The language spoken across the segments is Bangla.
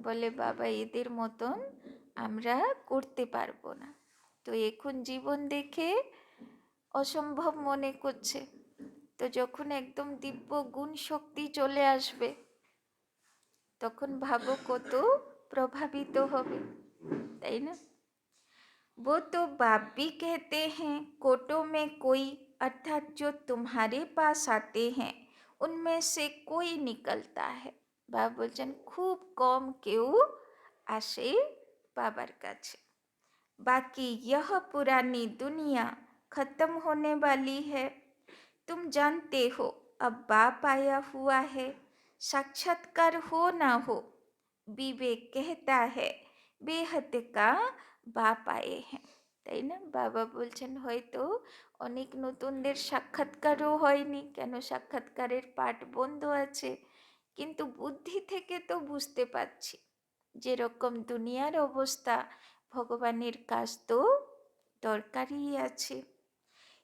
বলে বাবা এদের মতন আমরা করতে পারবো না। তো এখন জীবন দেখে অসম্ভব মনে করছে। তো যখন একদম দিব্য গুণ শক্তি চলে আসবে তখন ভাবো কত প্রভাবিত হবে, তাই না? वो तो बाप भी कहते हैं कोटों में कोई, अर्थात जो तुम्हारे पास आते हैं उनमें से कोई निकलता है। बाबा বলছেন খুব কম কেউ আসে বাবার কাছে। बाकी यह पुरानी दुनिया खत्म होने वाली है। तुम जानते हो अब बाप आया हुआ है, साक्षात्कार हो ना हो, विवेक कहता है बेहद का বাপ আয়ে হ্যাঁ, তাই না? বাবা বলছেন হয়তো অনেক নতুনদের সাক্ষাৎকারও হয়নি, কেন সাক্ষাৎকারের পাঠ বন্ধ আছে, কিন্তু বুদ্ধি থেকে তো বুঝতে পারছি যেরকম দুনিয়ার অবস্থা ভগবানের কাজ তো দরকারই আছে।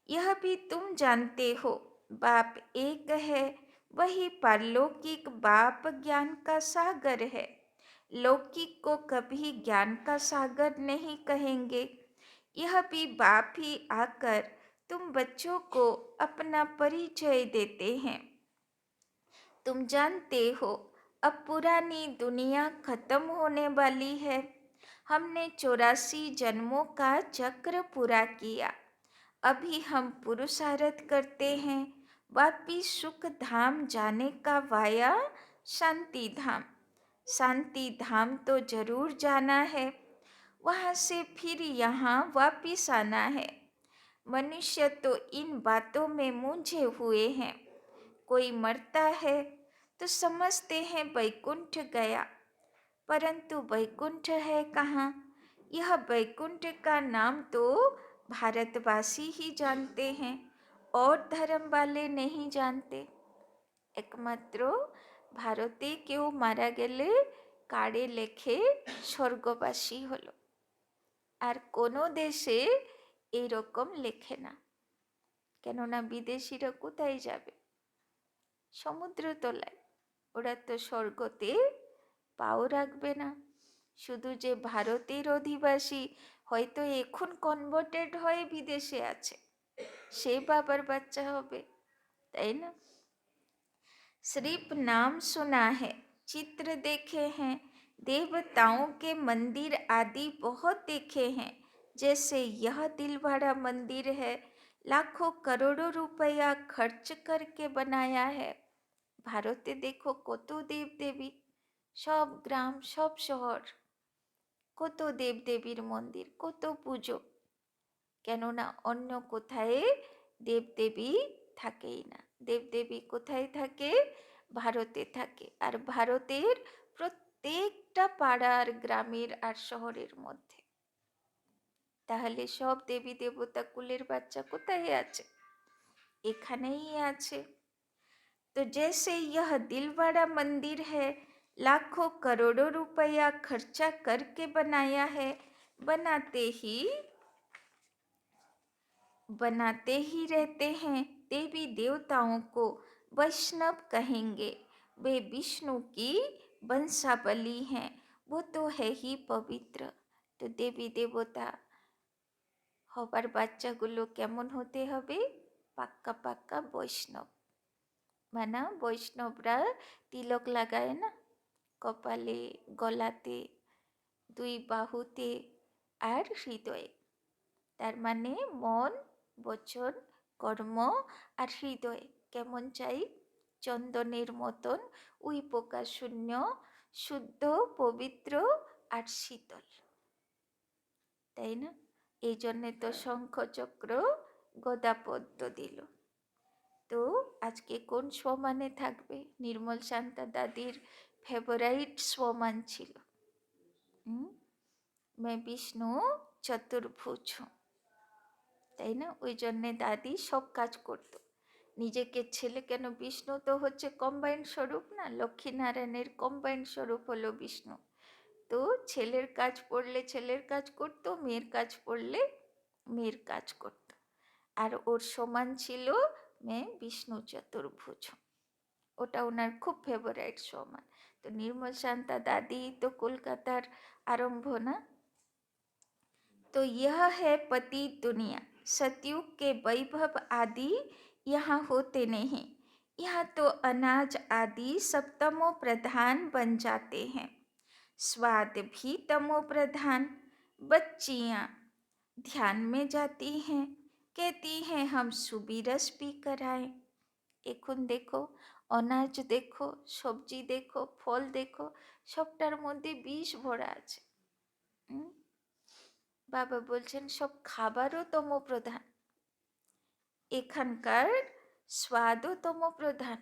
यह भी तुम जानते हो बाप एक है, वही पारलौकिक बाप ज्ञान का सागर है। लौकिक को कभी ज्ञान का सागर नहीं कहेंगे। यह भी बाप ही आकर तुम बच्चों को अपना परिचय देते हैं। तुम जानते हो अब पुरानी दुनिया खत्म होने वाली है। हमने 84 जन्मों का चक्र पूरा किया। अभी हम पुरुषार्थ करते हैं वापिस सुख धाम जाने का वाया शांति धाम। शांति धाम तो जरूर जाना है, वहाँ से फिर यहाँ वापिस आना है। मनुष्य तो इन बातों में मूंझे हुए हैं। कोई मरता है तो समझते हैं वैकुंठ गया, परंतु वैकुंठ है कहाँ? यह वैकुंठ का नाम तो भारतवासी ही जानते हैं और धर्म वाले नहीं जानते। একমাত্র ভারতে কেউ মারা গেলে কার্ডে লেখে স্বর্গবাসী হলো, আর কোনো দেশে এইরকম লেখে না। কেননা বিদেশিরা কোথায় যাবে? সমুদ্র তলায়। ওরা তো স্বর্গতে পাও রাখবে না। শুধু যে ভারতের অধিবাসী হয়তো এখন কনভার্টেড হয়ে বিদেশে আছে, সে বাবার বাচ্চা হবে, তাই না? सिर्फ नाम सुना है, चित्र देखे हैं, देवताओं के मंदिर आदि बहुत देखे हैं। जैसे यह दिलवाड़ा मंदिर है, लाखों करोड़ों रुपया खर्च करके बनाया है। ভারতে দেখো কত দেবদেবী, সব গ্রাম সব শহর, কত দেবদেবীর মন্দির, কত পুজো। কেননা অন্য কোথায় দেবদেবী থাকেই না। দেবদেবী কোথায় থাকে? ভারতে থাকে। আর ভারতের প্রত্যেকটা পাড়ার, গ্রামের আর শহরের মধ্যে। তাহলে সব দেবী দেবতা কুলের বাচ্চা কোথায় আছে? এখানেই আছে। तो जैसे यह दिलवाड़ा मंदिर है, लाखों करोड़ों रुपया खर्चा करके बनाया है, बनाते ही रहते हैं। देवी देवताओं को वैष्णव कहेंगे, वे विष्णु की वंशावली हैं, वो तो है ही पवित्र। तो देवी देवता হবার বাচ্চাগুলো কেমন হতে হবে? পাক্কা পাক্কা বৈষ্ণব। মানে বৈষ্ণবরা তিলক লাগায় না, কপালে, গলাতে, দুই বাহুতে আর হৃদয়ে। তার মানে মন, বচন, কর্ম আর হৃদয় কেমন চাই? চন্দনের মতন উই পোকা শূন্য, শুদ্ধ, পবিত্র আর শীতল, তাই না? এই জন্যে তো শঙ্খ চক্র গদা পদ্ম দিল। তো আজকে কোন সোমানে থাকবে? নির্মল শান্তা দাদির ফেভারাইট সোমান ছিল मैं বিষ্ণু চতুর্ভুজ, তাই না? ওই জন্যে দাদি সব কাজ করতো। নিজেকে ছেলে কেন? বিষ্ণু তো হচ্ছে কম্বাইন্ড স্বরূপ না, লক্ষ্মীনারায়ণের কম্বাইন্ড স্বরূপ হলো বিষ্ণু। তো ছেলের কাজ পড়লে ছেলের কাজ করতো, মেয়ের কাজ পড়লে মেয়ের কাজ করতো। আর ওর সমান ছিল বিষ্ণু চতুর্ভুজ, ওটা ওনার খুব ফেভারাইট সমান। তো নির্মল শান্তা দাদি তো কলকাতার आरंभ ना। तो यह है पति दुनिया, सतयुग के वैभव आदि यहाँ होते नहीं। यहाँ तो अनाज आदि सब तमो प्रधान बन जाते हैं, स्वाद भी तमो प्रधान। बच्चियाँ ध्यान में जाती हैं, कहती हैं हम सुबी रस पी कर आए। এখন দেখো অনাজ দেখো, সবজি দেখো, ফল দেখো, সবটার মধ্যে বিষ ভরা আছে। বাবা বলছেন সব খাবারও তমোপ্রধান, এখানকার স্বাদও তমোপ্রধান,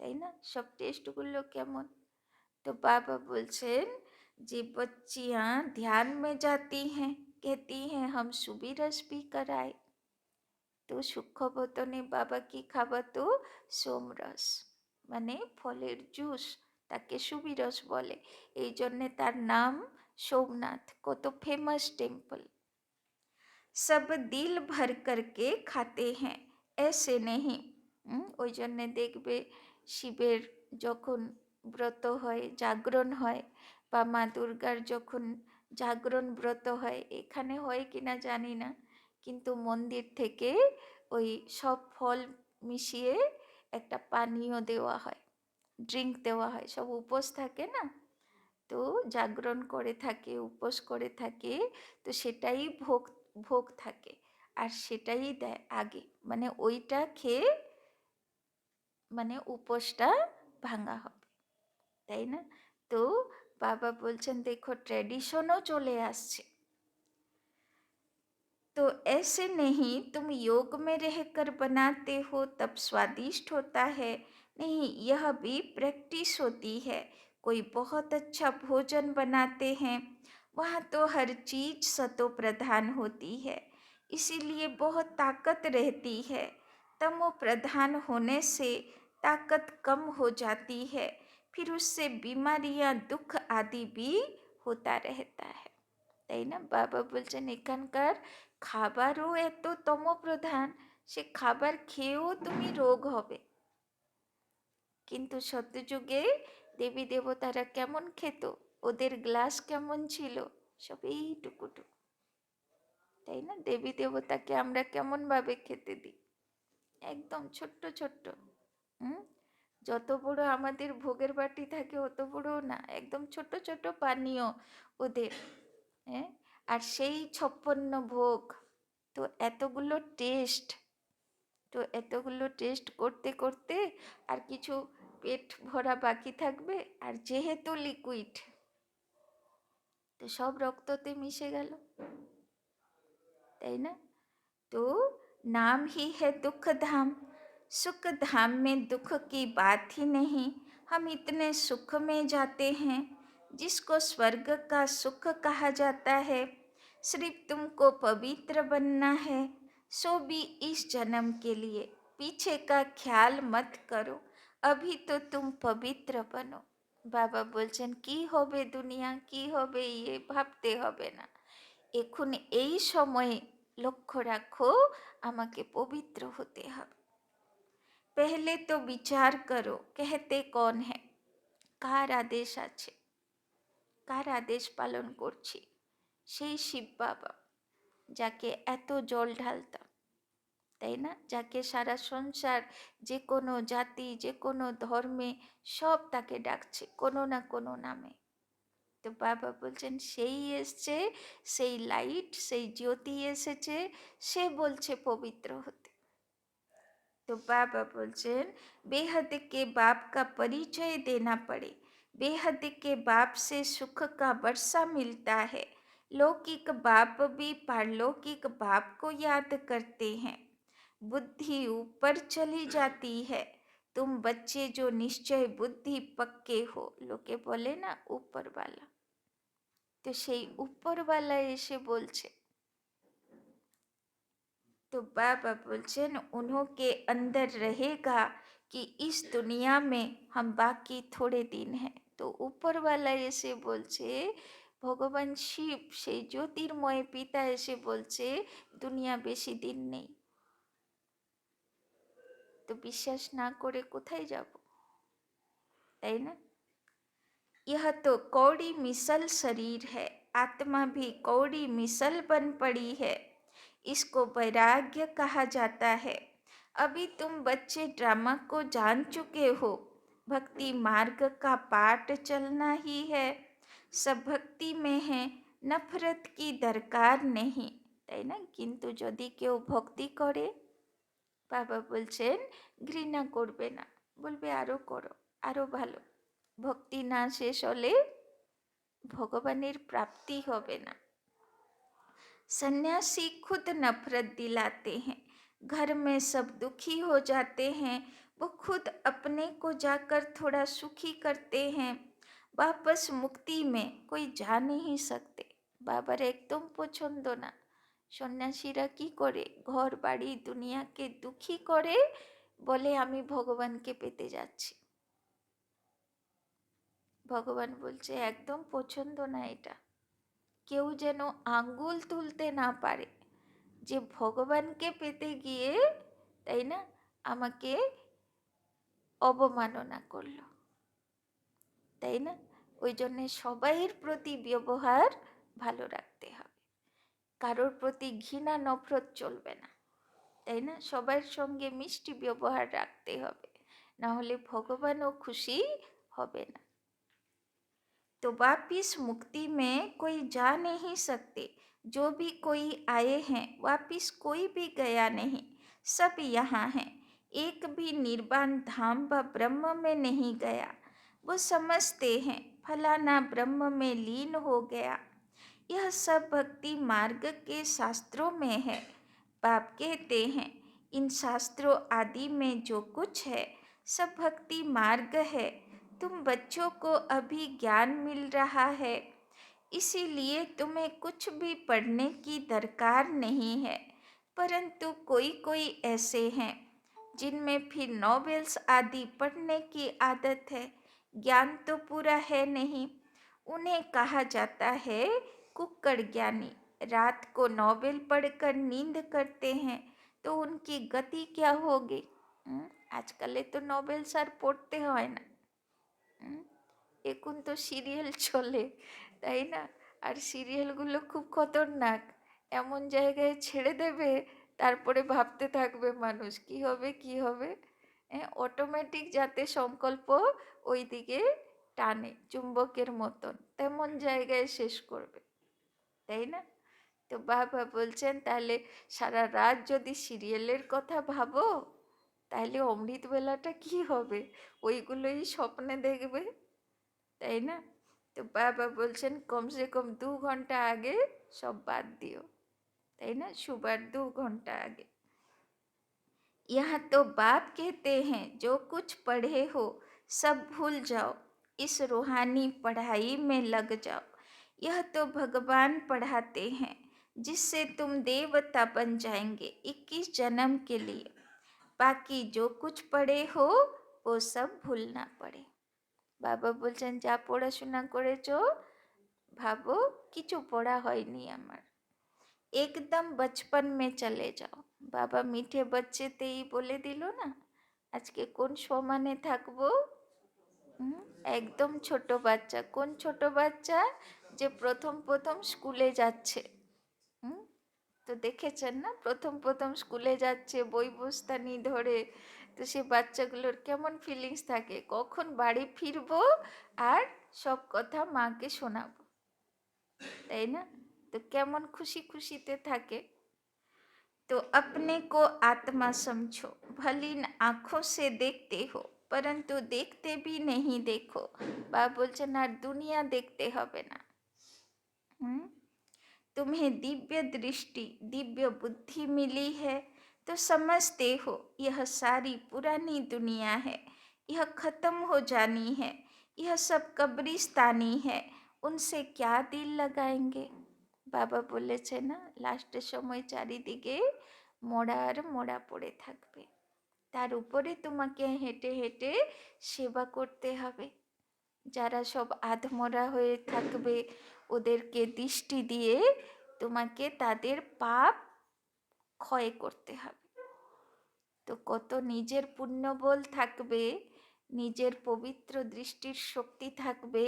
তাই না? সব টেস্টগুলো কেমন? তো বাবা বলছেন যে बच्चियां ध्यान में जाती हैं, कहती हैं हम सुबी रस पी कर आए। তো সূক্ষ্মবতনে বাবা কি খাওয়াতো? সোমরস, মানে ফলের জুস, তাকে সুবিরস বলে। এই জন্যে তার নাম সোমনাথ। কত ফেমাস টেম্পল। सब दिल भर करके खाते हैं, ऐसे नहीं। ওই জন্যে দেখবে শিবের যখন ব্রত হয়, জাগরণ হয়, বা মা দুর্গার যখন জাগরণ ব্রত হয়, এখানে হয় কিনা জানি না, কিন্তু মন্দির থেকে ওই সব ফল মিশিয়ে একটা পানীয় দেওয়া হয়, ড্রিঙ্ক দেওয়া হয়। সব উপোস থাকে না, তো জাগরণ করে থাকে, উপোস করে থাকে, তো সেটাই ভোগ ভোগ থাকে, আর সেটাই দেয় আগে, মানে ওইটা খেয়ে মানে উপোসটা ভাঙা হবে, তাই না? তো বাবা বলছেন দেখো ট্র্যাডিশনও চলে আসছে। तो ऐसे नहीं तुम योग में रहकर बनाते हो तब स्वादिष्ट होता है, नहीं, यह भी प्रैक्टिस होती है। कोई बहुत अच्छा भोजन बनाते हैं, वहाँ तो हर चीज सतो प्रधान होती है, इसीलिए बहुत ताकत रहती है। तमो प्रधान होने से ताकत कम हो जाती है, फिर उससे बीमारियां दुख आदि भी होता रहता है, তাই না? বাবা বলছেন এখানকার খাবারও এত তমপ্রধান, সে খাবার খেয়েও তুমি রোগ হবে। কিন্তু সত্যযুগে দেবী দেবতারা কেমন খেত, ওদের গ্লাস কেমন ছিল, সব এইটুকুটুকু, তাই না? দেবী দেবতাকে আমরা কেমন ভাবে খেতে দিই, একদম ছোট্ট ছোট্ট। যত বড় আমাদের ভোগের বাটি থাকে অত বড়ও না, একদম ছোট ছোট পানীয় ওদের। হ্যাঁ, আর সেই 56 ভোগ, তো এতগুলো টেস্ট, তো এতগুলো টেস্ট করতে করতে আর কিছু পেট ভরা বাকি থাকবে, আর যেহেতু লিকুইড, তো সব রক্ততে মিশে গেল, তাই না? तो नाम ही है दुख धाम, सुख धाम में दुख की बात ही नहीं। हम इतने सुख में जाते हैं जिसको स्वर्ग का सुख कहा जाता है। सिर्फ तुमको पवित्र बनना है, सो भी इस जन्म के लिए। पीछे का ख्याल मत करो, अभी तो तुम पवित्र बनो। বাবা বলছেন কি হবে দুনিয়া, কি হবে ইয়ে ভাবতে হবে না, এখন এই সময়ে লক্ষ্য রাখো আমাকে পবিত্র হতে হবে। पहले तो विचार करो कहते कौन है, কার আদেশ আছে, কার আদেশ পালন করছি? সেই শিব বাবা, যাকে এত জল ঢালতাম, তাই না? যাকে সারা সংসার, যে কোনো জাতি, যে কোনো ধর্মে সব তাকে ডাকছে কোনো না কোনো নামে। তো বাবা বলছেন সেই এসছে, সেই লাইট, সেই জ্যোতি এসেছে, সে বলছে পবিত্র হতে। तो बाबा बोलছেন बेहद के बाप का परिचय देना पड़े, बेहद के बाप से सुख का वर्षा मिलता है। लौकिक बाप भी पारलौकिक बाप को याद करते हैं, बुद्धि ऊपर चली जाती है। तुम बच्चे जो निश्चय बुद्धि पक्के हो, लोके बोले ना ऊपर वाला, तो সেই উপরওয়ালা এসে বলছে। तो बाबा बोलছেন उन्होंने अंदर रहेगा कि इस दुनिया में हम बाकी थोड़े दिन हैं। तो ऊपर वाला এসে বলছে, ভগবান শিব সেই জ্যোতির্ময় পিতা এসে বলছে দুনিয়া বেশি দিন নেই। তো বিশ্বাস না করে কোথায় যাব, তাই না? यह तो कौड़ी मिसल शरीर है, आत्मा भी कौड़ी मिसल बन पड़ी है, इसको वैराग्य कहा जाता है। अभी तुम बच्चे ड्रामा को जान चुके हो, भक्ति मार्ग का पाठ चलना ही है। सब भक्ति में है, नफरत की दरकार नहीं, তাই না? কিন্তু যদি কেউ ভক্তি করে, বাবা বলছেন ঘৃণা করবে না, বলবে আরো করো, আরো ভালো। ভক্তি না শেষ হলে ভগবানের প্রাপ্তি হবে না। सन्यासी खुद नफरत दिलाते हैं, घर में सब दुखी हो जाते हैं, वो खुद अपने को जाकर थोड़ा सुखी करते हैं, वापस मुक्ति में कोई जा नहीं सकते। বাবার একদম পছন্দ না সন্ন্যাসীরা কি করে, ঘর বাড়ি দুনিয়াকে দুঃখী করে, বলে আমি ভগবানকে পেতে যাচ্ছি। ভগবান বলছে একদম পছন্দ না এটা। কেউ যেন আঙ্গুল তুলতে না পারে যে ভগবানকে পেতে গিয়ে, তাই না, আমাকে অবমাননা করলো, তাই না? ওই জন্যে সবাইয়ের প্রতি ব্যবহার ভালো রাখতে হবে, কারোর প্রতি ঘৃণা নফরত চলবে না, তাই না? সবার সঙ্গে মিষ্টি ব্যবহার রাখতে হবে, না হলে ভগবানও খুশি হবে না। तो वापिस मुक्ति में कोई जा नहीं सकते, जो भी कोई आए हैं वापिस कोई भी गया नहीं, सब यहाँ हैं। एक भी निर्वाण धाम व ब्रह्म में नहीं गया, वो समझते हैं फलाना ब्रह्म में लीन हो गया। यह सब भक्ति मार्ग के शास्त्रों में है। बाप कहते हैं इन शास्त्रों आदि में जो कुछ है सब भक्ति मार्ग है। तुम बच्चों को अभी ज्ञान मिल रहा है, इसीलिए तुम्हें कुछ भी पढ़ने की दरकार नहीं है। परंतु कोई कोई ऐसे हैं जिनमें फिर नॉवेल्स आदि पढ़ने की आदत है, ज्ञान तो पूरा है नहीं, उन्हें कहा जाता है कुक्कड़ ज्ञानी। रात को नॉवेल पढ़कर नींद करते हैं तो उनकी गति क्या होगी? आजकल तो नॉवेल्स আর পড়তে হয় না, এখন তো সিরিয়াল চলে, তাই না? আর সিরিয়ালগুলো খুব খতরনাক, এমন জায়গায় ছেড়ে দেবে তারপরে ভাবতে থাকবে মানুষ কি হবে কি হবে। অটোমেটিক যাতে সংকল্প ওই দিকে টানে চুম্বকের মতন, তেমন জায়গায় শেষ করবে, তাই না? তো বাবা বলছেন তাহলে সারা রাত যদি সিরিয়ালের কথা ভাবো তাহলে অমৃতবেলাটা কি হবে? ওইগুলোই স্বপ্নে দেখবে, তাই না? তো বাবা বলছেন কমসে কম 2 ঘন্টা আগে সব বাদ দিও, তাই না? শুবার 2 ঘন্টা আগে। यहाँ तो बाप कहते हैं जो कुछ पढ़े हो सब भूल जाओ, इस रूहानी पढ़ाई में लग जाओ। यह तो भगवान पढ़ाते हैं जिससे तुम देवता बन जाएंगे 21 जन्म के लिए। बाकी जो कुछ पढ़े हो वो सब भूलना पड़े। বাবা বলছেন যা পড়াশোনা করেছো ভাবো কিছু পড়া হয়নি আমার, একদম বচপন মে চলে যাও। বাবা মিঠে বচ্চেতেই বলে দিল না আজকে কোন সমানে থাকবো। একদম ছোট বাচ্চা। কোন ছোট বাচ্চা? যে প্রথম প্রথম স্কুলে যাচ্ছে। তো দেখেছেন না, প্রথম প্রথম স্কুলে যাচ্ছে বই বস্তানি ধরে, তো সে বাচ্চাগুলোর কেমন ফিলিংস থাকে, কখন বাড়ি ফিরবো আর সব কথা মাকে শোনাবো, তাই না? তো কেমন খুশি খুশিতে থাকে। तो अपने को आत्मा समझो, भली आँखों से देखते हो परंतु देखते भी नहीं देखो। बाबा बोलছেন আর দুনিয়া দেখতে হবে না, तुम्हें दिव्य दृष्टि दिव्य बुद्धि मिली है तो समझते हो यह सारी पुरानी दुनिया है, यह खत्म हो जानी है, यह सब कब्रिस्तानी है, उनसे क्या दिल लगाएंगे। বাবা বলেছে না লাস্টের সময় চারিদিকে মোড়া আর মোড়া পড়ে থাকবে, তার উপরে তোমাকে হেঁটে হেঁটে সেবা করতে হবে। যারা সব আধমরা হয়ে থাকবে ওদেরকে দৃষ্টি দিয়ে তোমাকে তাদের পাপ ক্ষয় করতে হবে। তো কত নিজের পুণ্যবল থাকবে নিজের পবিত্র দৃষ্টির শক্তি থাকবে,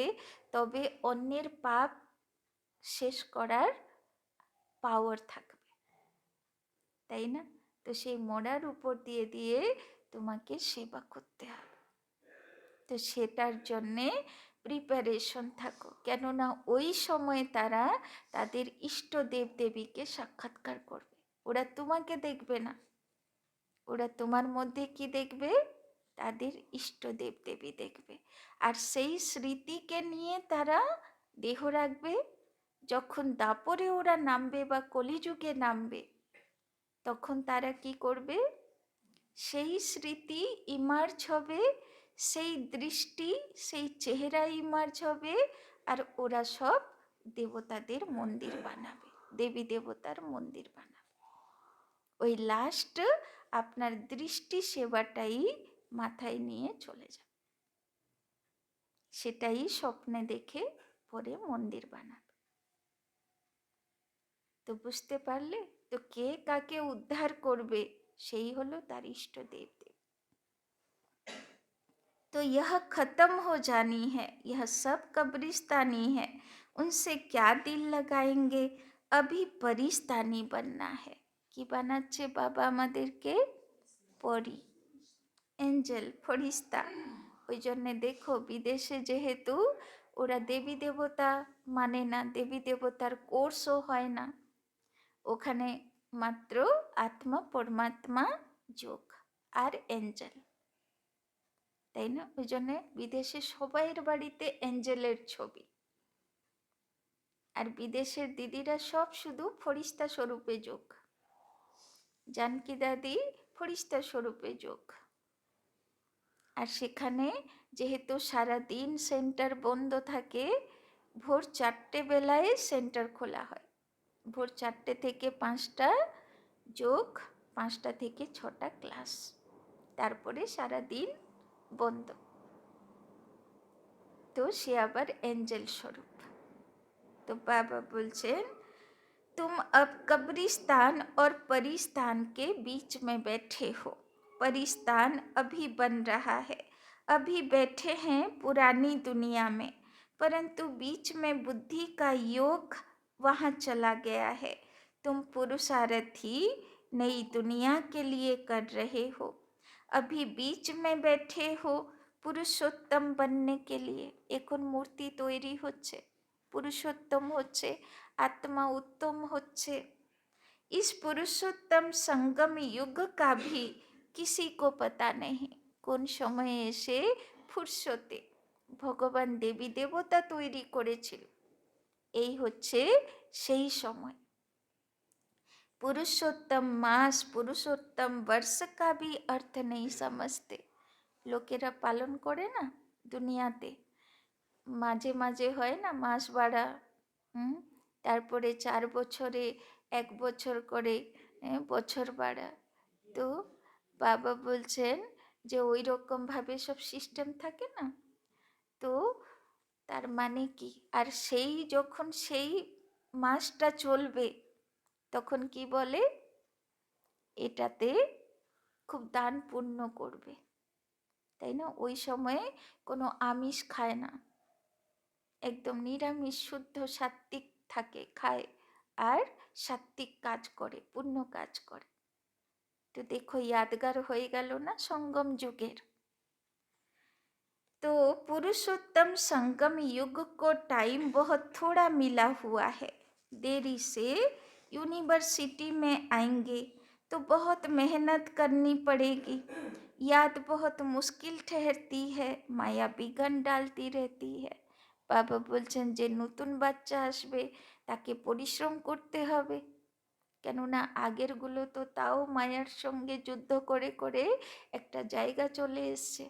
তবে অন্যের পাপ শেষ করার পাওয়ার থাকবে, তাই না? তো সেই মরার উপর দিয়ে দিয়ে তোমাকে সেবা করতে হবে। তো সেটার জন্যে প্রিপারেশন থাকো, কেননা ওই সময়ে তারা তাদের ইষ্ট দেব দেবীকে সাক্ষাৎকার করবে। ওরা তোমাকে দেখবে না, ওরা তোমার মধ্যে কি দেখবে? তাদের ইষ্ট দেব দেবী দেখবে। আর সেই স্মৃতিকে নিয়ে তারা দেহ রাখবে। যখন দাপরে ওরা নামবে বা কলিযুগে নামবে, তখন তারা কি করবে? সেই স্মৃতি ইমার্জ হবে, সেই দৃষ্টি, সেই চেহারা ইমার্জ হবে, আর ওরা সব দেবতাদের মন্দির বানাবে, দেবী দেবতার মন্দির বানাবে। ওই লাস্ট আপনার দৃষ্টি সেবাটাই মাথায় নিয়ে চলে যাবে, সেটাই স্বপ্নে দেখে পরে মন্দির বানাবে। তো বুঝতে পারলে? তো কে কাকে উদ্ধার করবে সেই হলো তার ইষ্ট দেব দেব। तो यह खत्म हो जानी है, यह सब कब्रिस्तानी है, उनसे क्या दिल लगाएंगे, अभी परिस्तानी बनना है। কি বানাচ্ছে বাবা আমাদেরকে? পরি, এঞ্জেল, ফরিস্তা। ওই জন্যে দেখো বিদেশে যেহেতু ওরা দেবী দেবতা মানে না, দেবী দেবতার কোর্সও হয় না, ওখানে মাত্র আত্মা পরমাত্মা যোগ আর এঞ্জেল, তাই না? ওই জন্যে বিদেশে সবাইয়ের বাড়িতে এঞ্জেলের ছবি, আর বিদেশের দিদিরা সব শুধু ফরিস্তা স্বরূপে যোগ। জানকি দাদি ফরিস্তা স্বরূপে যোগ। আর সেখানে যেহেতু সারাদিন সেন্টার বন্ধ থাকে, ভোর 4টে বেলায় সেন্টার খোলা হয়। ভোর 4টে থেকে 5টা যোগ, 5টা থেকে 6টা ক্লাস, তারপরে সারাদিন বন্ধ। তো সে আবার এঞ্জেল স্বরূপ। तो बाबा बोलছেন, तुम अब कब्रिस्तान और परिस्तान के बीच में बैठे हो। परिस्तान अभी बन रहा है, अभी बैठे हैं पुरानी दुनिया में, परंतु बीच में बुद्धि का योग वहाँ चला गया है। तुम पुरुषार्थी नई दुनिया के लिए कर रहे हो, अभी बीच में बैठे हो পুরুষোত্তম बनने के लिए। এখন মূর্তি তৈরি হচ্ছে, পুরুষোত্তম হচ্ছে, आत्मा उत्तम হচ্ছে। इस पुरुषोत्तम संगम युग का भी किसी को पता नहीं। কোন সময়ে এসে ফুরসতে ভগবান দেবী দেবতা তৈরি করেছিল, এই হচ্ছে সেই সময়। पुरुषोत्तम मास, पुरुषोत्तम वर्ष का भी अर्थ नहीं समझते। লোকেরা পালন করে না দুনিয়াতে, মাঝে মাঝে হয় না মাস বাড়া, তারপরে 4 বছরে 1 বছর করে বছর বাড়া। তো বাবা বলছেন যে ওই রকমভাবে সব সিস্টেম থাকে না, তো তার মানে কি? আর সেই যখন সেই মাসটা চলবে তখন কি বলে? এটাতে খুব দান পুণ্য করবে, তাই না? ওই সময়ে কোনো আমিষ খায় না, একদম নিরামিষ শুদ্ধ সাত্ত্বিক থাকে, খায় আর সাত্ত্বিক কাজ করে, পুণ্য কাজ করে। তো দেখো यादगार হয়ে গেল না সঙ্গম যুগের। तो पुरुषोत्तम संगम युग को टाइम बहुत थोड़ा मिला हुआ है। देरी से यूनिवर्सिटी में आएंगे तो बहुत मेहनत करनी पड़ेगी, याद बहुत मुश्किल ठहरती है, माया बिघन डालती रहती है। বাবা বলছেন যে নতুন বাচ্চা আসবে তাকে পরিশ্রম করতে হবে, কেননা আগেরগুলো তো তাও মায়ার সঙ্গে যুদ্ধ করে করে একটা জায়গা চলে এসছে,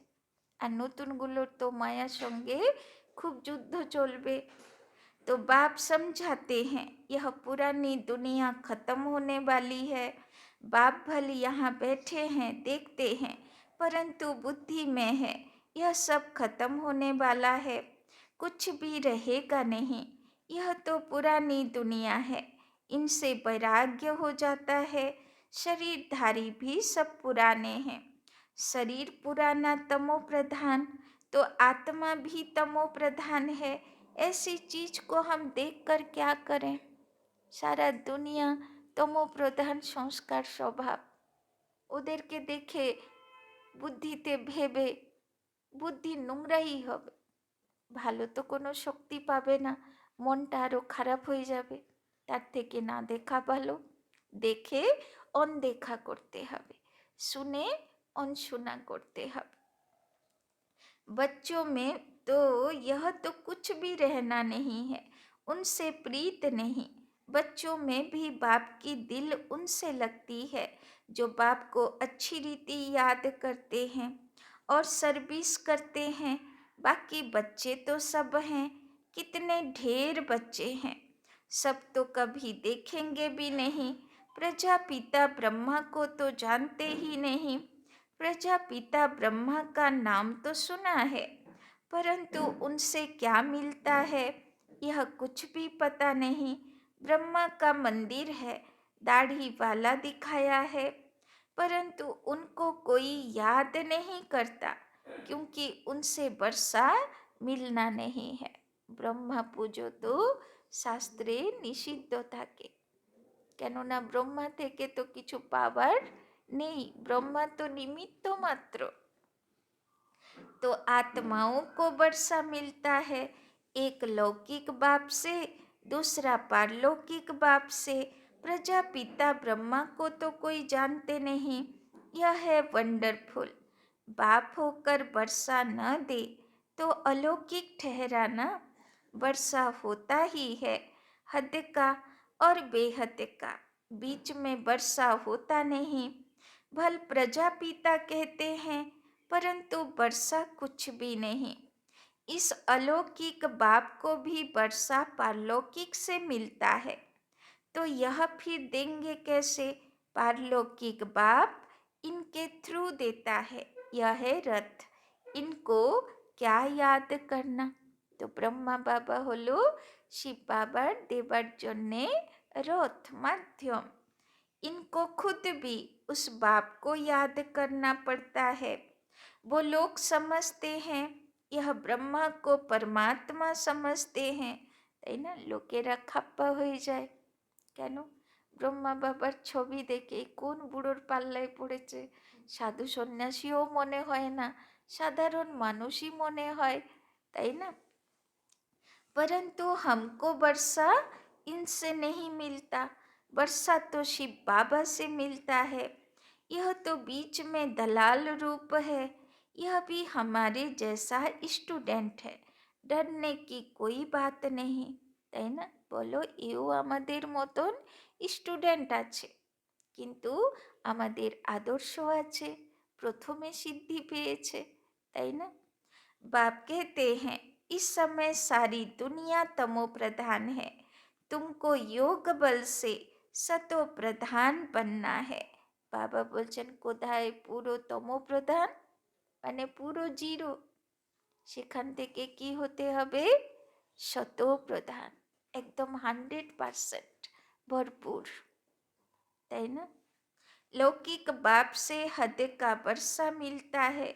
আর নতুনগুলোর তো মায়ার সঙ্গে খুব যুদ্ধ চলবে। तो बाप समझाते हैं यह पुरानी दुनिया खत्म होने वाली है। बाप भले यहाँ बैठे हैं देखते हैं, परंतु बुद्धि में है यह सब खत्म होने वाला है, कुछ भी रहेगा नहीं। यह तो पुरानी दुनिया है, इनसे वैराग्य हो जाता है। शरीरधारी भी सब पुराने हैं, शरीर पुराना तमो प्रधान, तो आत्मा भी तमो प्रधान है। ऐसी चीज को हम देखकर क्या करें? सारा दुनिया तमो प्रधान संस्कार स्वभाव, ওদেরকে দেখে বুদ্ধিতে ভেবে বুদ্ধি নোংরাই হবে, ভালো তো কোনো শক্তি পাবে না, মনটা আরো খারাপ হয়ে যাবে। তার থেকে না দেখা ভালো, দেখে অনदेखा করতে হবে, শুনে अनसुना करते हैं। बच्चों में तो यह तो कुछ भी रहना नहीं है, उनसे प्रीत नहीं। बच्चों में भी बाप की दिल उनसे लगती है जो बाप को अच्छी रीति याद करते हैं और सर्विस करते हैं। बाकी बच्चे तो सब हैं, कितने ढेर बच्चे हैं, सब तो कभी देखेंगे भी नहीं। प्रजापिता ब्रह्मा को तो जानते ही नहीं। प्रजापिता ब्रह्मा का नाम तो सुना है, परंतु उनसे क्या मिलता है यह कुछ भी पता नहीं। ब्रह्मा का मंदिर है, दाढ़ी वाला दिखाया है, परंतु उनको कोई याद नहीं करता, क्योंकि उनसे वर्षा मिलना नहीं है। ब्रह्मा पूजो तो शास्त्रे निषिद्ध থাকে, কেননা ব্রহ্মা থেকে তো কিছু পাওয়ার নেই, ब्रह्मा तो निमित्त मात्र। तो आत्माओं को वर्षा मिलता है, एक लौकिक बाप से, दूसरा पारलौकिक बाप से। प्रजापिता ब्रह्मा को तो कोई जानते नहीं, यह है वंडरफुल। बाप होकर वर्षा न दे तो अलौकिक ठहराना। वर्षा होता ही है हद का और बेहद का, बीच में वर्षा होता नहीं। भल प्रजापिता कहते हैं, परंतु वर्षा कुछ भी नहीं। इस अलौकिक बाप को भी वर्षा पारलौकिक से मिलता है, तो यह फिर देंगे कैसे? पारलौकिक बाप इनके थ्रू देता है, यह है रथ। इनको क्या याद करना? तो ब्रह्मा बाबा হলো শিব বাবার দেবার জন্যে रथ माध्यम। इनको खुद भी उस बाप को याद करना पड़ता है। वो लोग समझते हैं, यह ब्रह्मा को परमात्मा समझते हैं, তাই না? লোকেরা খাপ্পা হয়ে যায় কেন? ব্রহ্মা বাবার ছবি দেখে কোন বুড়োর পাল্লায় পড়েছে, সাধু সন্ন্যাসীও মনে হয় না, সাধারণ মানুষই মনে হয়, তাই না? परंतु हमको वर्षा इनसे नहीं मिलता, वर्षा तो शिव बाबा से मिलता है। यह तो बीच में दलाल रूप है, यह भी हमारे जैसा स्टूडेंट है, डरने की कोई बात नहीं, তাই না? বলো, এও আমাদের মতন স্টুডেন্ট আছে, কিন্তু আমাদের আদর্শ আছে, প্রথমে সিদ্ধি পেয়েছে, তাই না? बाप कहते हैं, इस समय सारी दुनिया तमो प्रधान है, तुमको योग बल से सतो प्रधान बनना है। बाबा বলছেন কোথায় পুরো তমো প্রধান, মানে পুরো জিরো, সেখান থেকে কি হতে হবে? শত প্রধান, একদম 100% भरपूर, তাই না? लौकिक बाप से हद का वर्षा मिलता है,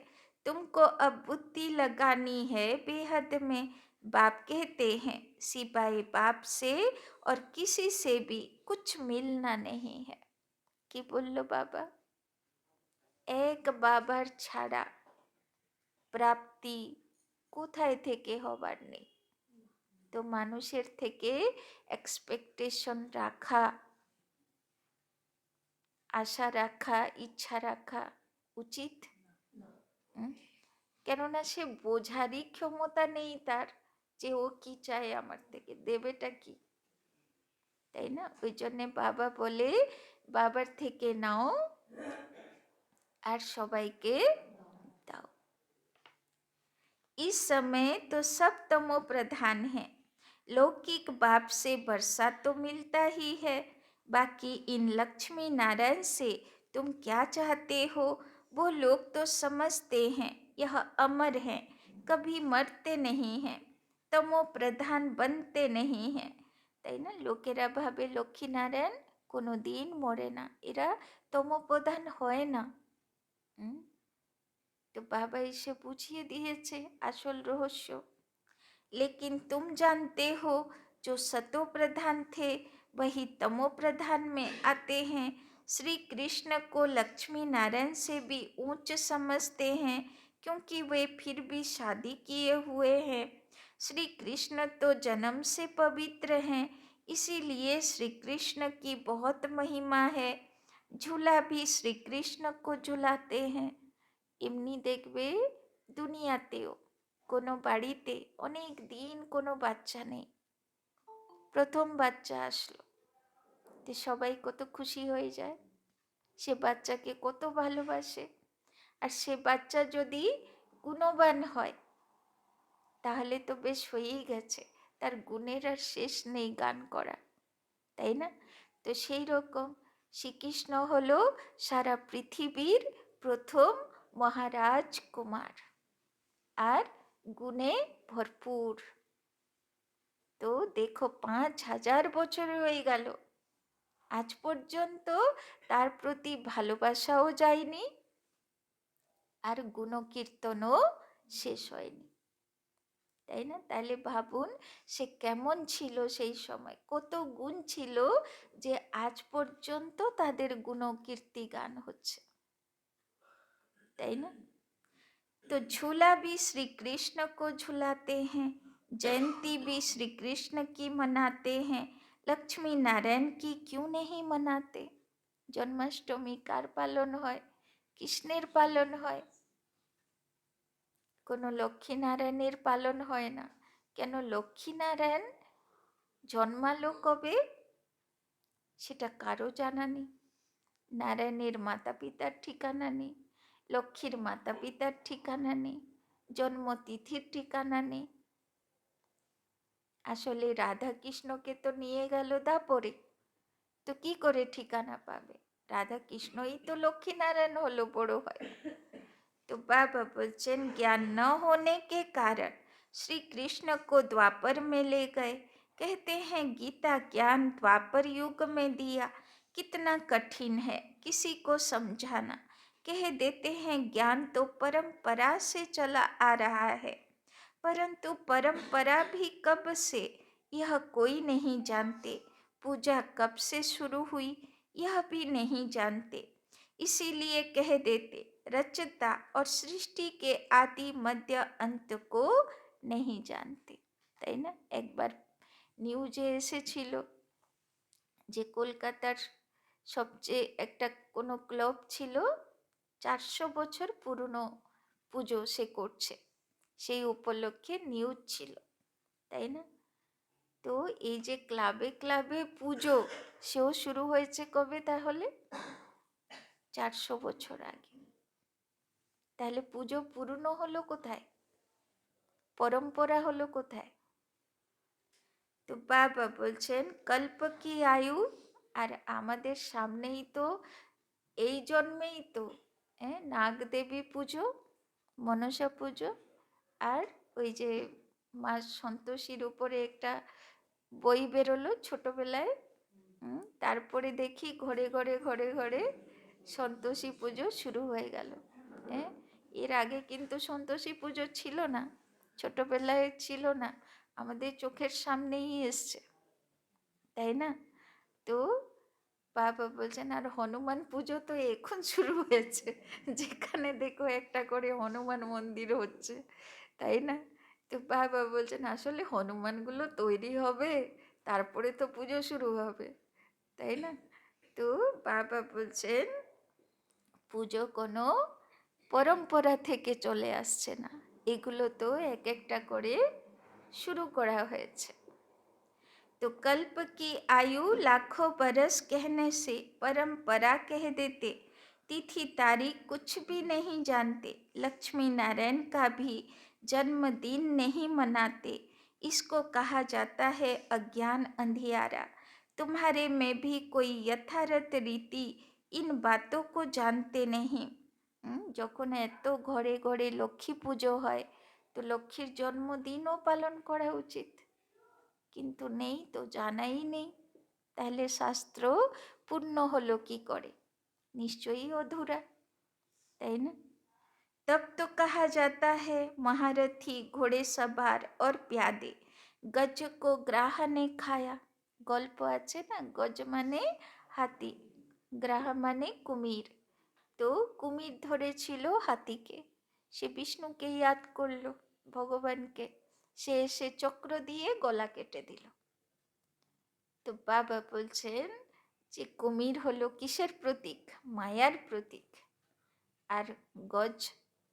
तुमको अब बुद्धि लगानी है बेहद में। बाप कहते हैं, सिवाय बाप से और किसी से भी कुछ मिलना नहीं है। কি বললো বাবা? এক বাবার ছাড়া প্রাপ্তি কোথায় থেকে হবার নেই। তো মানুষের থেকে এক্সপেকটেশন রাখা, আশা রাখা, ইচ্ছা রাখা উচিত? কেননা সে বোঝারই ক্ষমতা নেই তার, যে ও কি চায় আমার থেকে, দেবেটা কি, তাই না? ওই জন্যে বাবা বলে, বাবার থেকে নাও আর সবাইকে দাও। इस समय तो सब तमो प्रधान है, लौकिक बाप से वर्षा तो मिलता ही है, बाकी इन लक्ष्मी नारायण से तुम क्या चाहते हो वो लोग तो समझते हैं, यह अमर है, कभी मरते नहीं हैं, तमो प्रधान बनते नहीं हैं, তাই না? লোকেরা ভাবে লক্ষ্মী নারায়ণ কোনো দিন মরে না, এরা তমো প্রধান হয় না। तो बाबा इसे बुझिए दिएছে আসল রহস্য। लेकिन तुम जानते हो जो सतो प्रधान थे वही तमो प्रधान में आते हैं। श्री कृष्ण को लक्ष्मी नारायण से भी ऊंच समझते हैं क्योंकि वे फिर भी शादी किए हुए हैं। श्री कृष्ण तो जन्म से पवित्र हैं, इसीलिए श्री कृष्ण की बहुत महिमा है। झूला भी श्री कृष्ण को झुलाते हैं। এমনি দেখবে দুনিয়াতেও কোনো বাড়িতে অনেক দিন কোনো বাচ্চা নেই, প্রথম বাচ্চা আসলো, তো সবাই কত খুশি হয়ে যায়, সে বাচ্চাকে কত ভালোবাসে। আর সে বাচ্চা যদি গুণবান হয় তাহলে তো বেশ হয়েই গেছে, তার গুণের আর শেষ নেই গান করা, তাই না? তো সেই রকম শ্রীকৃষ্ণ হলো সারা পৃথিবীর প্রথম মহারাজ কুমার আর গুণে ভরপুর। তো দেখো 5,000 বছর হয়ে গেল, আজ পর্যন্ত তার প্রতি ভালোবাসাও যায়নি আর গুণকীর্তনও শেষ হয়নি, তাই না? তাহলে ভাবুন সে কেমন ছিল সেই সময়, কত গুণ ছিল যে আজ পর্যন্ত তাদের গুণকীর্তি গান হচ্ছে, তাই না? तो झूला भी श्री कृष्ण को झुलाते हैं, जयंती भी श्री कृष्ण की मनाते हैं, लक्ष्मी नारायण की क्यों नहीं मनाते? जन्माष्टमी कार पालन হয়? কৃষ্ণের পালন হয়, কোনো লক্ষ্মী নারায়ণের পালন হয় না কেন? লক্ষ্মী নারায়ণ জন্মালো কবে সেটা কারো জানা নেই। নারায়ণের মাতা পিতার ঠিকানা নেই, লক্ষ্মীর মাতা পিতার ঠিকানা নেই, জন্মতিথির ঠিকানা নেই। আসলে রাধা কৃষ্ণকে তো নিয়ে গেল দাপরে, তো কি করে ঠিকানা পাবে? রাধা কৃষ্ণই তো লক্ষ্মী নারায়ণ হলো বড় হয়। तो बाबा बच्चन ज्ञान न होने के कारण श्री कृष्ण को द्वापर में ले गए। कहते हैं गीता ज्ञान द्वापर युग में दिया, कितना कठिन है किसी को समझाना। कह देते हैं ज्ञान तो परंपरा से चला आ रहा है, परंतु परंपरा भी कब से यह कोई नहीं जानते। पूजा कब से शुरू हुई यह भी नहीं जानते, इसीलिए कह देते रचता और सृष्टि के आदि मध्य अंत को नहीं जानते, তাই না? একবার নিউজে এসেছিল যে কলকাতার সবচেয়ে একটা কোনো ক্লাব ছিল 400 বছর পুরনো পুজো সে করছে, সেই উপলক্ষে নিউজ ছিল, তাই না? তো এই যে ক্লাবে ক্লাবে পুজো সেও শুরু হয়েছে কবে? তাহলে 400 বছর আগে। তাহলে পুজো পুরনো হলো কোথায়, পরম্পরা হলো কোথায়? তো বাবা বলছেন কল্প কি আয়ু, আর আমাদের সামনেই তো এই জন্মেই তো নাগদেবী পুজো, মনসা পুজো, আর ওই যে মা সন্তোষীর উপরে একটা বই বেরোলো ছোটবেলায়, তারপরে দেখি ঘরে ঘরে ঘরে ঘরে সন্তোষী পুজো শুরু হয়ে গেল। এর আগে কিন্তু সন্তোষী পুজো ছিল না, ছোটবেলায় ছিল না, আমাদের চোখের সামনেই এসছে, তাই না? তো বাবা বলছেন আর হনুমান পুজো তো এখন শুরু হয়েছে, যেখানে দেখো একটা করে হনুমান মন্দির হচ্ছে, তাই না? তো বাবা বলছেন আসলে হনুমানগুলো তৈরি হবে তারপরে তো পুজো শুরু হবে, তাই না? তো বাবা বলছেন পুজো কোনো পরম্পরা থেকে চলে আসছে না, এগুলো তো এক একটা করে शुरू करा হয়েছে। तो कल्प की आयु लाखों बरस कहने से परंपरा कह देते, तिथि तारीख कुछ भी नहीं जानते, लक्ष्मी नारायण का भी जन्मदिन नहीं मनाते, इसको कहा जाता है अज्ञान अंधियारा। तुम्हारे में भी कोई यथार्थ रीति इन बातों को जानते नहीं। যখন এত ঘরে ঘরে লক্ষ্মী পুজো হয় তো লক্ষ্মীর জন্মদিনও পালন করা উচিত, কিন্তু নেই তো, জানাই নেই, তাহলে শাস্ত্র পূর্ণ হলো কি করে? নিশ্চয়ই অধুরা, তাই না? तब तो कहा जाता है महारथी घोड़े सवार और प्यादे, गज को ग्राह ने खाया। গল্প আছে না, গজ মানে হাতি, গ্রাহ মানে কুমির। তো কুমির ধরেছিল হাতিকে, সে বিষ্ণুকে ইয়াদ করলো, ভগবানকে, সে এসে চক্র দিয়ে গলা কেটে দিল। তো বাবা বলছেন যে কুমির হলো কিসের প্রতীক? মায়ার প্রতীক। আর গজ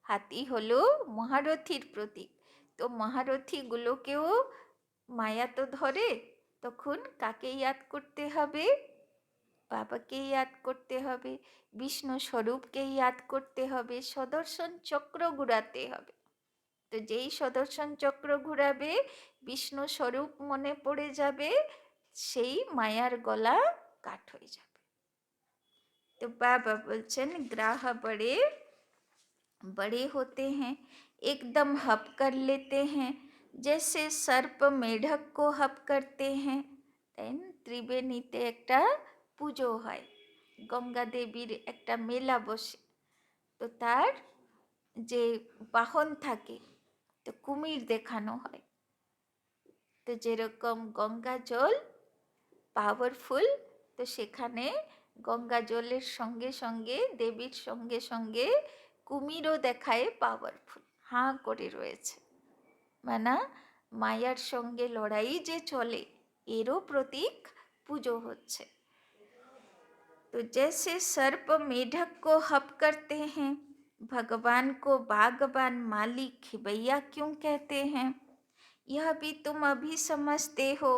হাতি হলো মহারথীর প্রতীক। তো মহারথীগুলোকেও মায়া তো ধরে, তখন কাকে ইয়াদ করতে হবে? বাবাকে ইয়াদ করতে হবে, বিষ্ণু স্বরূপকে ইয়াদ করতে হবে, সুদর্শন চক্র ঘুরাতে হবে। তো যেই সুদর্শন চক্র ঘুরাবে, বিষ্ণু স্বরূপ মনে পড়ে যাবে, সেই মায়ার গলা কাট হয়ে যাবে। तो बाबा बोलचन ग्राह बड़े बड़े होते हैं, एकदम हप कर लेते हैं, जैसे सर्प मेढक को हप करते हैं। তাই না? ত্রিবেণীতে একটা পুজো হয়, গঙ্গা দেবীর একটা মেলা বসে। তো তার যে বাহন থাকে, তো কুমির দেখানো হয়। তো যেরকম গঙ্গা জল পাওয়ারফুল, তো সেখানে গঙ্গা জলের সঙ্গে সঙ্গে দেবীর সঙ্গে সঙ্গে কুমিরও দেখায় পাওয়ারফুল, হাঁ করে রয়েছে। মানে মায়ার সঙ্গে লড়াই যে চলে, এরও প্রতীক পুজো হচ্ছে। तो जैसे सर्प मेढक को हप करते हैं, भगवान को बागबान माली खिबैया क्यों कहते हैं? यह भी तुम अभी समझते हो।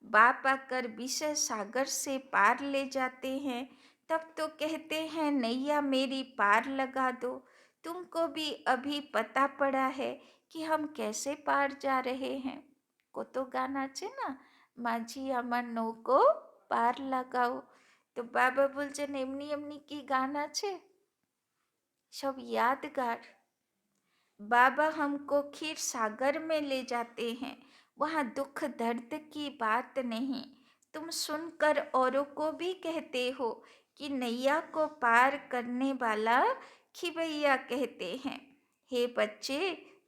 बाप आकर विषय सागर से पार ले जाते हैं, तब तो कहते हैं नैया मेरी पार लगा दो। तुमको भी अभी पता पड़ा है कि हम कैसे पार जा रहे हैं। কত গান আছে না, মাঝি আমার নৌকো পার লাগাও। তো বাবা বলছেন এমনি এমনি কি গান আছে? সব यादगार। बाबा हमको खीर सागर में ले जाते हैं, वहाँ दुख दर्द की बात नहीं। तुम सुनकर औरों को भी कहते हो कि नैया को पार करने वाला खिवैया कहते हैं। हे बच्चे,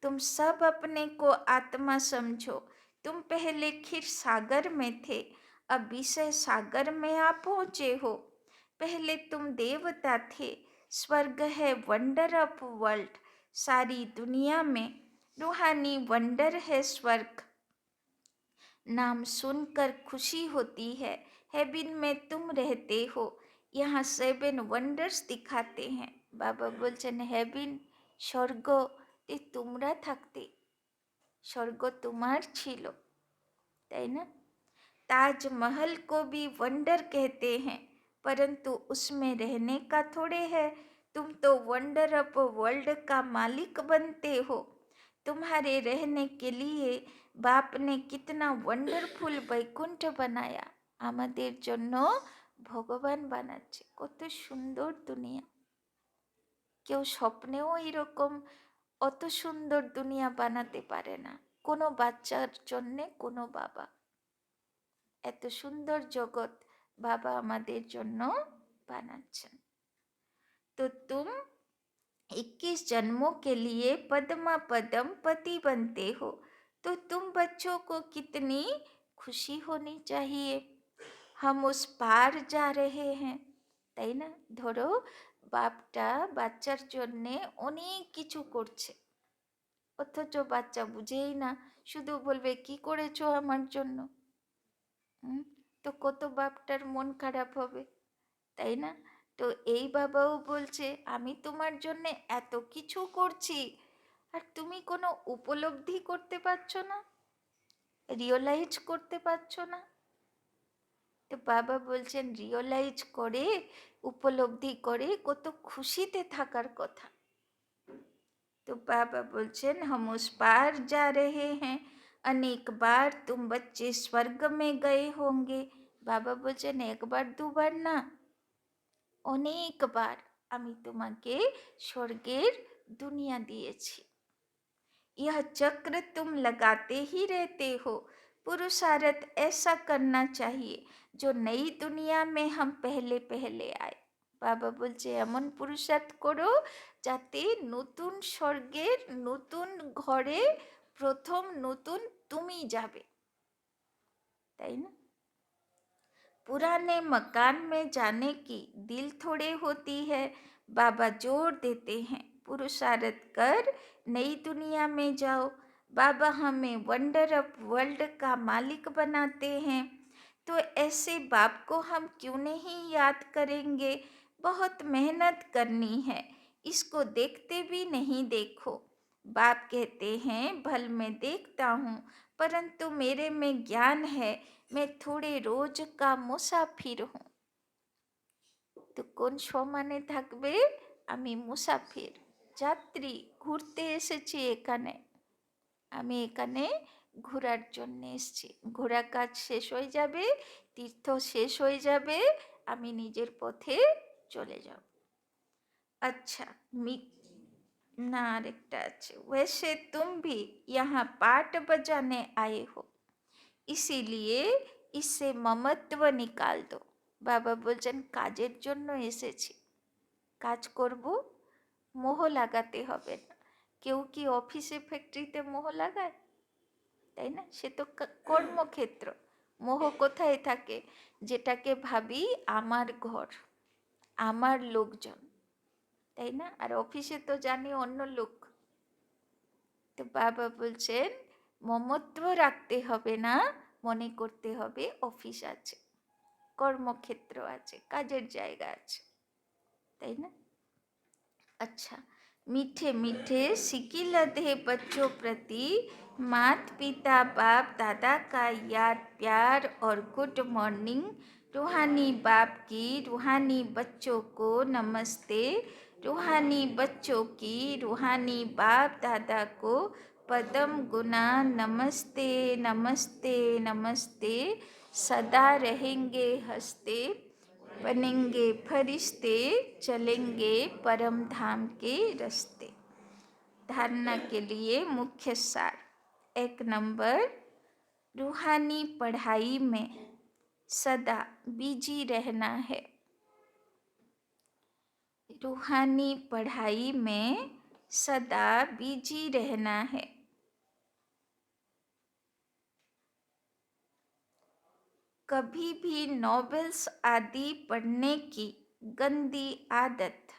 तुम सब अपने को आत्मा समझो। तुम पहले खीर सागर में थे, अब विषय सागर में आ पहुँचे हो। पहले तुम देवता थे, स्वर्ग है वंडर ऑफ वर्ल्ड। सारी दुनिया में रूहानी वंडर है स्वर्ग। नाम सुनकर खुशी होती है, हेवन में तुम रहते हो। यहाँ 7 वंडर्स दिखाते हैं। बाबा बोलছেন হেভেন, স্বর্গ, তে তোমরা থাকতে, স্বর্গ তোমার ছিল, তাই না? ताजमहल को भी वंडर कहते हैं, परंतु उसमें रहने का थोड़े है। तुम तो वंडर ऑफ वर्ल्ड का मालिक बनते हो। तुम्हारे रहने के लिए बाप ने कितना वंडरफुल वैकुंठ बनाया। আমাদের জন্য ভগবান বানাচ্ছে, কত সুন্দর দুনিয়া। কেউ স্বপ্নেও এরকম অত সুন্দর দুনিয়া বানাতে পারে না, কোনো বাচ্চার জন্যে কোনো বাবা। এত সুন্দর জগৎ বাবা আমাদের জন্য বানাচ্ছেন। तो तुम 21 जन्मों के लिए पद्मा पदम पति बनते हो, तो तुम बच्चों को कितनी खुशी होनी चाहिए। हम उस पार जा रहे हैं, তাই না? ধরো বাপটা বাচ্চার জন্যে অনেক কিছু করছে, অথচ বাচ্চা বুঝেই না, শুধু বলবে কি করেছো আমার জন্য। তো কত বাপটার মন খারাপ হবে, তাই না? তো এই বাবাও বলছে আমি তোমার জন্য এত কিছু করছি, আর তুমি কোনো উপলব্ধি করতে পারছো না, রিয়েলাইজ করতে পারছো না। তো বাবা বলছেন রিয়েলাইজ করে, উপলব্ধি করে কত খুশিতে থাকার কথা। तो बाबा बोलছেন हम उस पार जा रहे हैं, अनेक बार तुम बच्चे स्वर्ग में गए होंगे। बाबा बोलছেন একবার দুবার না, অনেকবার আমি তোমাকে স্বর্গের দুনিয়া দিয়েছি। यह चक्र तुम लगाते ही रहते हो। पुरुषार्थ ऐसा करना चाहिए जो नई दुनिया में हम पहले पहले आए। বাবা বলছে এমন পুরুষার্থ করো যাতে নতুন স্বর্গের নতুন ঘরে প্রথম নতুন তুমি যাবে, তাই না? पुराने मकान में जाने की दिल थोड़े होती है। बाबा जोर देते हैं पुरुषार्थ कर नई दुनिया में जाओ। बाबा हमें वंडर ऑफ वर्ल्ड का मालिक बनाते हैं, तो ऐसे बाप को हम क्यों नहीं याद करेंगे। बहुत मेहनत करनी है, इसको देखते भी नहीं देखो। बाप कहते हैं भल मैं देखता हूँ, परंतु मेरे में ज्ञान है, मैं थोड़े रोज का মুসাফির हूँ। তো কোন সমানে থাকবে? আমি মুসাফির, যাত্রী, ঘুরতে এসেছি এখানে, আমি এখানে ঘোরার জন্য এসেছি। ঘোরা কাজ শেষ হয়ে যাবে, তীর্থ শেষ হয়ে যাবে, আমি নিজের পথে চলে যাব। আচ্ছা, না আরেকটা আছে, वैसे तुम भी यहाँ पाठ बजाने आए हो, इसीलिए इससे ममत्व निकाल दो। বাবা বলছেন কাজের জন্য এসেছি, কাজ করব, মোহ লাগাতে হবে না। কেউ কি অফিসে ফ্যাক্টরিতে মোহ লাগায়? তাই না? সে তো কর্মক্ষেত্র। মোহ কোথায় থাকে? যেটাকে ভাবি আমার ঘর, আমার লোকজন, তাই না? আর অফিসে তো জানি অন্য লোক। তো বাবা বলছেন মমত্ব রাখতে হবে না, মনে করতে হবে অফিস আছে, কর্মক্ষেত্র আছে, কাজের জায়গা আছে, তাই না? अच्छा, मीठे मीठे सिक्की लदे बच्चों प्रति मात पिता बाप दादा का याद प्यार और गुड मॉर्निंग। रूहानी बाप की रूहानी बच्चों को नमस्ते। रूहानी बच्चों की रूहानी बाप दादा को पदम गुना नमस्ते नमस्ते नमस्ते। सदा रहेंगे हंसते, बनेंगे फरिश्ते, चलेंगे परम धाम के रास्ते। धारणा के लिए मुख्य सार। 1 नंबर, रूहानी पढ़ाई में सदा बिजी रहना है। रूहानी पढ़ाई में सदा बिजी रहना है। कभी भी नॉवेल्स आदि पढ़ने की गंदी आदत,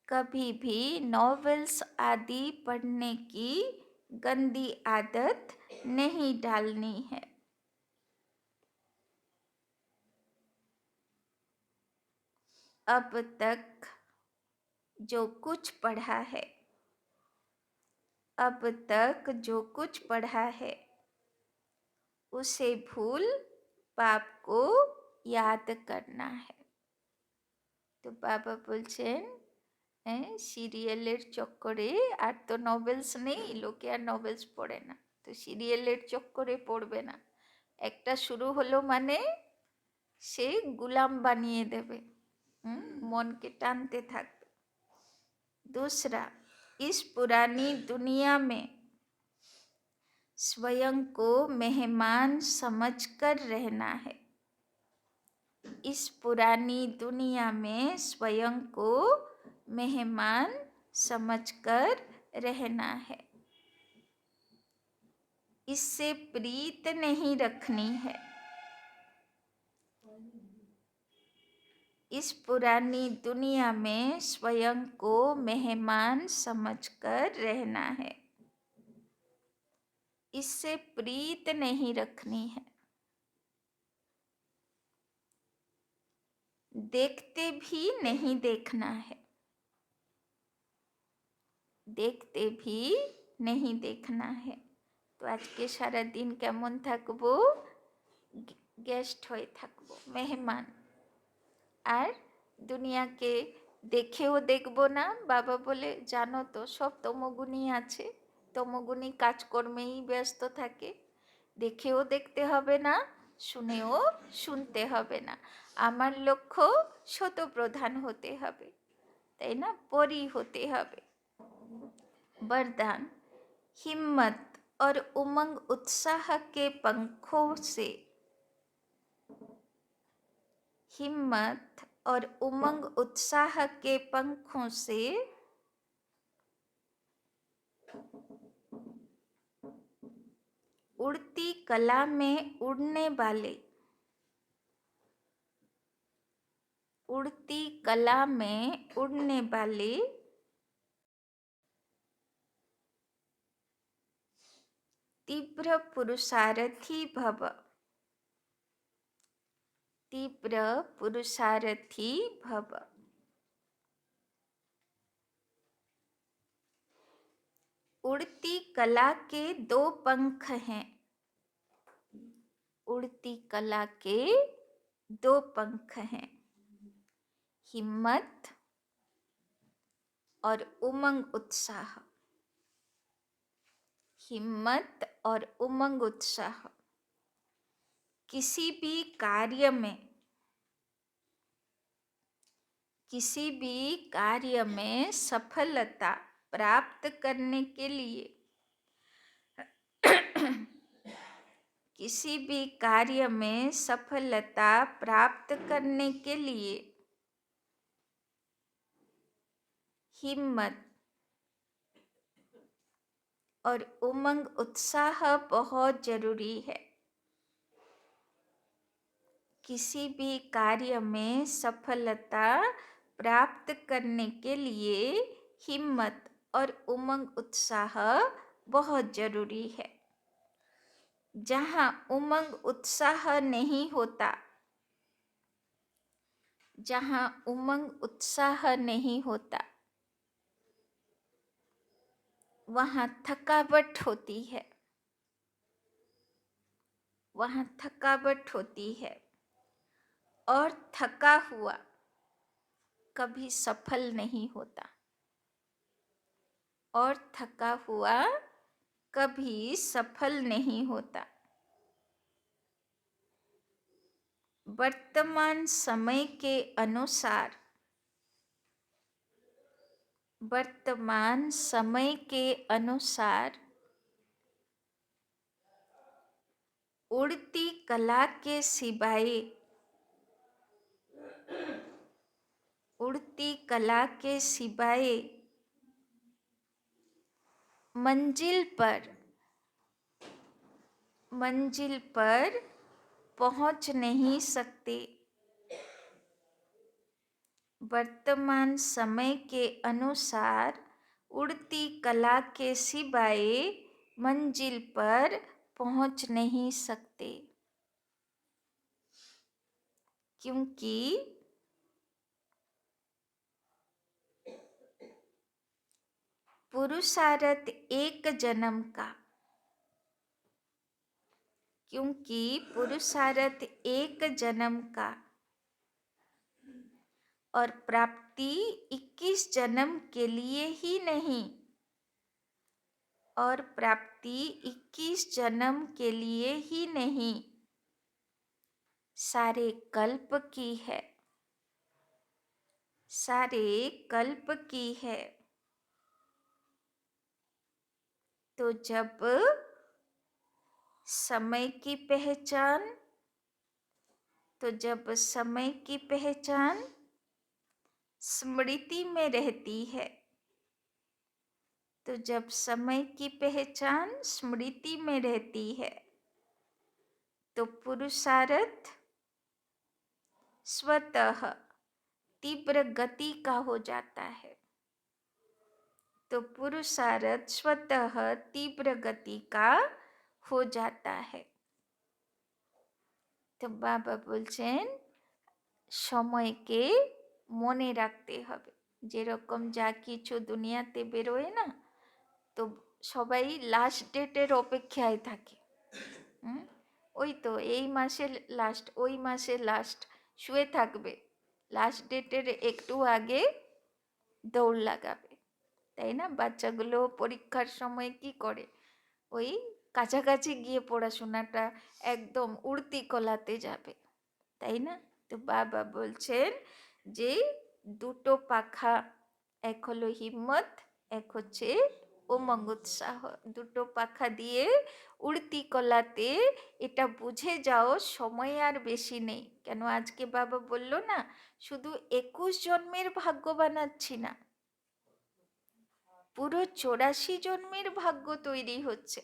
कभी भी नॉवेल्स आदि पढ़ने की गंदी आदत नहीं डालनी है। अब तक जो कुछ पढ़ा है, अब तक जो कुछ पढ़ा है, उसे भूल बाप को याद करना है। तो बाबा বলছেন সিরিয়ালের চক্করে, আর তো নভেলস নেই, লোকে আর নভেলস পড়ে না, তো সিরিয়ালের চক্করে পড়বে না। একটা শুরু হলো মানে সে গুলাম বানিয়ে দেবে, মনকে টানতে থাকবে। दूसरा, इस पुरानी दुनिया में स्वयं को मेहमान समझकर रहना है। इस पुरानी दुनिया में स्वयं को मेहमान समझकर रहना है। इससे प्रीत नहीं रखनी है। इस पुरानी दुनिया में स्वयं को मेहमान समझकर रहना है। इससे प्रीत नहीं रखनी है। देखते भी नहीं देखना है। देखते भी नहीं देखना है। तो आज के सारा दिन केमन থাকবো? গেস্ট হয়ে থাকবো, মেহমান। আর দুনিয়াকে দেখেও দেখবো না। বাবা বলে জানো তো সব তমোগুণী আছে, তমোগুণী কাজকর্মেই ব্যস্ত থাকে। দেখেও দেখতে হবে না, শুনেও শুনতে হবে না। আমার লক্ষ্য শতপ্রধান হতে হবে, তাই না? পরি হতে হবে। वरदान, हिम्मत और उमंग उत्साह के पंखों से, हिम्मत और उमंग उत्साह के पंखों से उड़ती कला में उड़ने वाले, उड़ती कला में उड़ने वाले तीव्र पुरुषार्थी भव, तीव्र पुरुषार्थी भव। उड़ती कला के 2 पंख हैं, उड़ती कला के 2 पंख हैं, हिम्मत और उमंग उत्साह, हिम्मत और उमंग उत्साह। किसी भी कार्य में, किसी भी कार्य में सफलता प्राप्त करने के लिए, किसी भी कार्य में सफलता प्राप्त करने के लिए हिम्मत और उमंग उत्साह बहुत जरूरी है। किसी भी कार्य में सफलता प्राप्त करने के लिए हिम्मत और उमंग उत्साह बहुत जरूरी है। जहाँ उमंग उत्साह नहीं होता, जहाँ उमंग उत्साह नहीं होता, वहाँ थकावट होती है, वहाँ थकावट होती है और थका हुआ कभी सफल नहीं होता, और थका हुआ कभी सफल नहीं होता। वर्तमान समय के अनुसार, वर्तमान समय के अनुसार उड़ती कला के सिवाय, उड़ती कला के सिवाय मंजिल पर पहुंच नहीं सकते। वर्तमान समय के अनुसार उड़ती कला के सिवाय मंजिल पर पहुंच नहीं सकते, क्योंकि पुरुषार्थ एक जन्म का, क्योंकि पुरुषार्थ एक जन्म का और प्राप्ति 21 जन्म के लिए ही नहीं, और प्राप्ति 21 जन्म के लिए ही नहीं, सारे कल्प की है, सारे कल्प की है। तो जब समय की पहचान, तो जब समय की पहचान स्मृति में रहती है, तो जब समय की पहचान स्मृति में रहती है, तो पुरुषार्थ स्वतः तीव्र गति का हो जाता है, तो पुरुषार्थ स्वतः तीव्र गति का हो जाता है। तो बाबा बोलছেন সময়কে মনে রাখতে হবে। যেরকম যা কিছু দুনিয়াতে বেরোয় না, তো সবাই লাস্ট ডেটের অপেক্ষায় থাকে। ওই তো এই মাসের লাস্ট, ওই মাসের লাস্ট শুয়ে থাকবে, লাস্ট ডেটের একটু আগে দৌড় লাগাবে, তাই না? বাচ্চাগুলো পরীক্ষার সময় কি করে, ওই কাছাকাছি গিয়ে পড়াশোনাটা একদম উড়তি কলাতে যাবে, তাই না? তো বাবা বলছেন যে 2টো পাখা, এক হলো হিম্মত, এক হচ্ছে উমঙ্গ উৎসাহ, দুটো পাখা দিয়ে উড়তি কলাতে। এটা বুঝে যাও সময় আর বেশি নেই। কেন আজকে বাবা বলল না, শুধু 21 জন্মের ভাগ্য বানাচ্ছি না, পুরো 84 জন্মের ভাগ্য তৈরি হচ্ছে।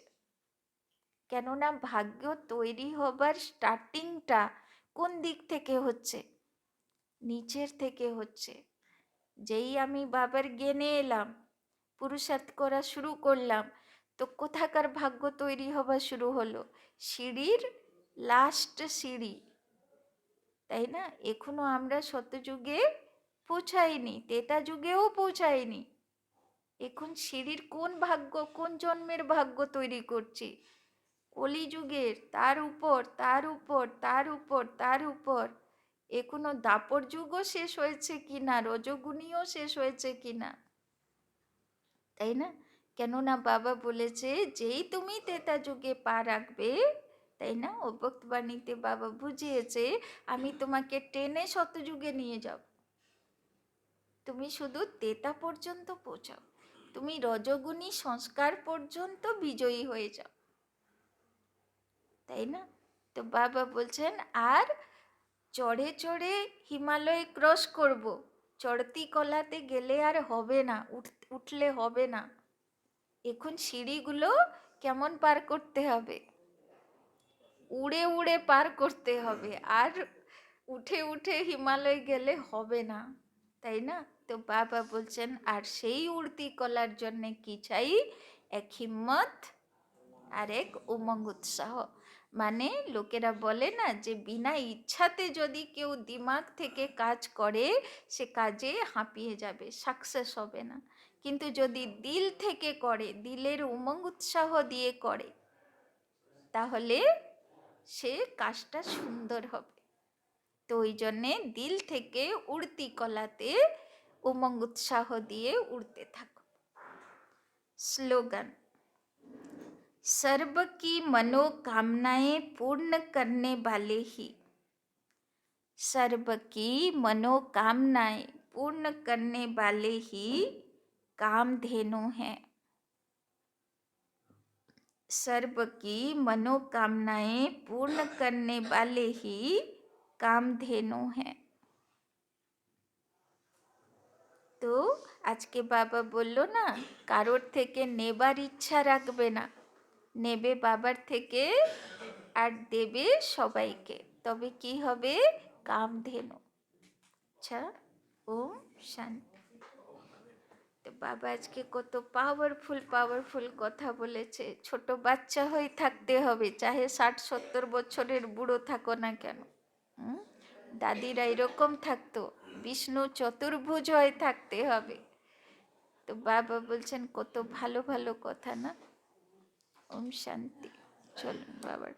কেননা ভাগ্য তৈরি হবার স্টার্টিংটা কোন দিক থেকে হচ্ছে? নিচের থেকে হচ্ছে। যেই আমি বাবার জ্ঞানে এলাম, পুরুষার্থ করা শুরু করলাম, তো কোথাকার ভাগ্য তৈরি হওয়া শুরু হলো? সিঁড়ির লাস্ট সিঁড়ি, তাই না? এখনো আমরা সত্যযুগে পৌঁছাইনি, ত্রেতা যুগেও পৌঁছাইনি। এখন সিঁড়ির কোন ভাগ্য, কোন জন্মের ভাগ্য তৈরি করছি? কলিযুগের, তার উপর তার উপর তার উপর তার উপর। এখনো দাপর যুগও শেষ হয়েছে কিনা, রজগুণীও শেষ হয়েছে কিনা, তাই না? কেননা বাবা বলেছে যেই তুমি ত্রেতা যুগে পা রাখবে, তাই না, অব্যক্তবাণীতে বাবা বুঝিয়েছে, আমি তোমাকে টেনে শতযুগে নিয়ে যাব। তুমি শুধু ত্রেতা পর্যন্ত পৌঁছাও, তুমি রজগুণী সংস্কার পর্যন্ত বিজয়ী হয়ে যাও, তাই না? তো বাবা বলছেন আর চড়ে চড়ে হিমালয় ক্রস করব, চড়তি কলাতে গেলে আর হবে না, উঠলে হবে না। এখন সিঁড়িগুলো কেমন পার করতে হবে? উড়ে উড়ে পার করতে হবে, আর উঠে উঠে হিমালয় গেলে হবে না, তাই না? তো বাবা বলছেন আর সেই উড়তি কলার জন্য কি চাই? এক হিম্মত আর এক উমঙ্গ উৎসাহ। মানে লোকেরা বলে না যে বিনা ইচ্ছাতে যদি কেউ দিমাগ থেকে কাজ করে, সে কাজে হাঁপিয়ে যাবে, সাকসেস হবে না। কিন্তু যদি দিল থেকে করে, দিলের উমঙ্গ উৎসাহ দিয়ে করে, তাহলে সে কাজটা সুন্দর হবে। তো ওই জন্যে দিল থেকে উড়তি কলাতে উমঙ্গ উৎসাহ দিয়ে উড়তে থাকো। স্লোগান, सर्व की मनोकामनाएं पूर्ण करने वाले ही, सर्व की मनोकामनाएं पूर्ण करने वाले ही कामधेनु हैं। सर्व की मनोकामनाएं पूर्ण करने वाले ही कामधेनु हैं। তো আজকে বাবা বলল না, কারোর থেকে নেবার ইচ্ছা রাখবে না, নেবে বাবার থেকে আর দেবে সবাইকে, তবে কি হবে? কামধেনু। আচ্ছা, ওম শান্তি। তো বাবা আজকে কত পাওয়ারফুল কথা বলেছে। ছোট বাচ্চা হয়ে থাকতে হবে, চাহে 60-70 বছরের বুড়ো থাকো না কেন। দাদিরা এরকম থাকতো, বিষ্ণু চতুর্ভুজ হয়ে থাকতে হবে। তো বাবা বলছেন কত ভালো ভালো কথা না। ওম শান্তি। চলুন বাবার